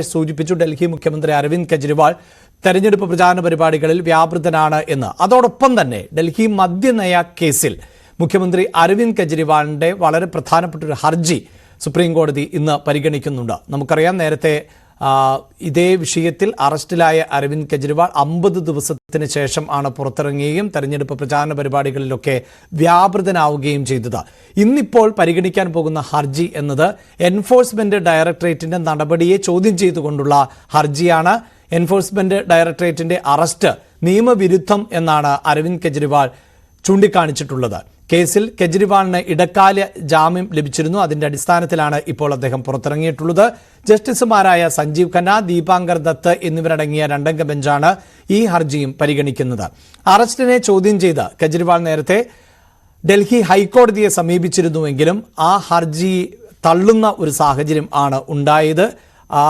സൂചിപ്പിച്ചു. ഡൽഹി മുഖ്യമന്ത്രി അരവിന്ദ് കെജ്രിവാൾ തെരഞ്ഞെടുപ്പ് പ്രചാരണ പരിപാടികളിൽ വ്യാപൃതനാണ് എന്ന്. അതോടൊപ്പം തന്നെ ഡൽഹി മദ്യനയ കേസിൽ മുഖ്യമന്ത്രി അരവിന്ദ് കെജ്രിവാളിന്റെ വളരെ പ്രധാനപ്പെട്ട ഒരു ഹർജി സുപ്രീം കോടതി ഇന്ന് പരിഗണിക്കുന്നുണ്ട്. നമുക്കറിയാം, നേരത്തെ ഇതേ വിഷയത്തിൽ അറസ്റ്റിലായ അരവിന്ദ് കെജ്രിവാൾ 50 ദിവസത്തിന് ശേഷം ആണ് പുറത്തിറങ്ങുകയും തെരഞ്ഞെടുപ്പ് പ്രചാരണ പരിപാടികളിലൊക്കെ വ്യാപൃതനാവുകയും ചെയ്തത്. ഇന്നിപ്പോൾ പരിഗണിക്കാൻ പോകുന്ന ഹർജി എന്നത് എൻഫോഴ്സ്മെന്റ് ഡയറക്ടറേറ്റിന്റെ നടപടിയെ ചോദ്യം ചെയ്തുകൊണ്ടുള്ള ഹർജിയാണ്. എൻഫോഴ്സ്മെന്റ് ഡയറക്ടറേറ്റിന്റെ അറസ്റ്റ് നിയമവിരുദ്ധം എന്നാണ് അരവിന്ദ് കെജ്രിവാൾ ചൂണ്ടിക്കാണിച്ചിട്ടുള്ളത്. കേസിൽ കെജ്രിവാളിന് ഇടക്കാല ജാമ്യം ലഭിച്ചിരുന്നു. അതിന്റെ അടിസ്ഥാനത്തിലാണ് ഇപ്പോൾ അദ്ദേഹം പുറത്തിറങ്ങിയിട്ടുള്ളത്. ജസ്റ്റിസുമാരായ സഞ്ജീവ് ഖന്ന, ദീപാങ്കർ ദത്ത് എന്നിവരടങ്ങിയ രണ്ടംഗ ബെഞ്ചാണ് ഈ ഹർജിയും പരിഗണിക്കുന്നത്. അറസ്റ്റിനെ ചോദ്യം ചെയ്ത് കെജ്രിവാൾ നേരത്തെ ഡൽഹി ഹൈക്കോടതിയെ സമീപിച്ചിരുന്നുവെങ്കിലും ആ ഹർജി തള്ളുന്ന ഒരു സാഹചര്യം ആണ് ഉണ്ടായത്. ആ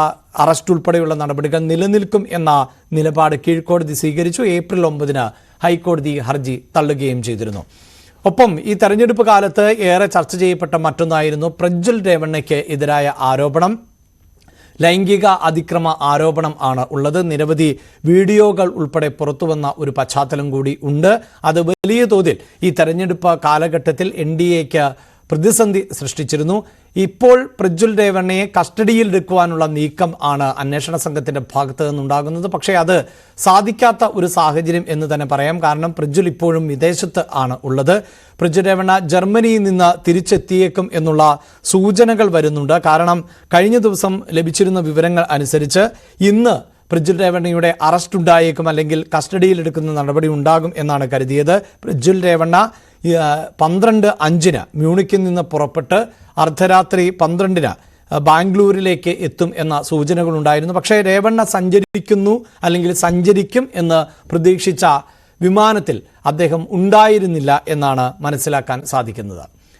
അറസ്റ്റ് ഉൾപ്പെടെയുള്ള നടപടികൾ നിലനിൽക്കും എന്ന നിലപാട് കീഴ്ക്കോടതി സ്വീകരിച്ചു. ഏപ്രിൽ 9 ഹൈക്കോടതി ഹർജി തള്ളുകയും ചെയ്തിരുന്നു. ഒപ്പം ഈ തെരഞ്ഞെടുപ്പ് കാലത്ത് ഏറെ ചർച്ച ചെയ്യപ്പെട്ട മറ്റൊന്നായിരുന്നു പ്രജ്വൽ രേവണ്ണയ്ക്ക് എതിരായ ആരോപണം. ലൈംഗിക അതിക്രമ ആരോപണം ആണ് ഉള്ളത്. നിരവധി വീഡിയോകൾ ഉൾപ്പെടെ പുറത്തുവന്ന ഒരു പശ്ചാത്തലം കൂടി ഉണ്ട്. അത് വലിയ തോതിൽ ഈ തെരഞ്ഞെടുപ്പ് കാലഘട്ടത്തിൽ NDAക്ക് പ്രതിസന്ധി സൃഷ്ടിച്ചിരുന്നു. ഇപ്പോൾ പ്രജ്വൽ രേവണ്ണയെ കസ്റ്റഡിയിൽ എടുക്കുവാനുള്ള നീക്കം ആണ് അന്വേഷണ സംഘത്തിന്റെ ഭാഗത്ത് നിന്നുണ്ടാകുന്നത്. പക്ഷേ അത് സാധിക്കാത്ത ഒരു സാഹചര്യം എന്ന് തന്നെ പറയാം. കാരണം പ്രജ്വൽ ഇപ്പോഴും വിദേശത്ത് ആണ് ഉള്ളത്. പ്രജ്വൽ രേവണ്ണ ജർമ്മനിയിൽ നിന്ന് തിരിച്ചെത്തിയേക്കും എന്നുള്ള സൂചനകൾ വരുന്നുണ്ട്. കാരണം കഴിഞ്ഞ ദിവസം ലഭിച്ചിരുന്ന വിവരങ്ങൾ അനുസരിച്ച് ഇന്ന് പ്രജ്വൽ രേവണ്ണയുടെ അറസ്റ്റ് ഉണ്ടായേക്കും, അല്ലെങ്കിൽ കസ്റ്റഡിയിലെടുക്കുന്ന നടപടി ഉണ്ടാകും എന്നാണ് കരുതിയത്. പ്രജ്വൽ രേവണ്ണ 12:05 മ്യൂണിക്കിൽ നിന്ന് പുറപ്പെട്ട് അർദ്ധരാത്രി 12 ബാംഗ്ലൂരിലേക്ക് എത്തും എന്ന സൂചനകളുണ്ടായിരുന്നു. പക്ഷേ രേവണ്ണ സഞ്ചരിക്കുന്നു അല്ലെങ്കിൽ സഞ്ചരിക്കും എന്ന് പ്രതീക്ഷിച്ച വിമാനത്തിൽ അദ്ദേഹം ഉണ്ടായിരുന്നില്ല എന്നാണ് മനസ്സിലാക്കാൻ സാധിക്കുന്നത്.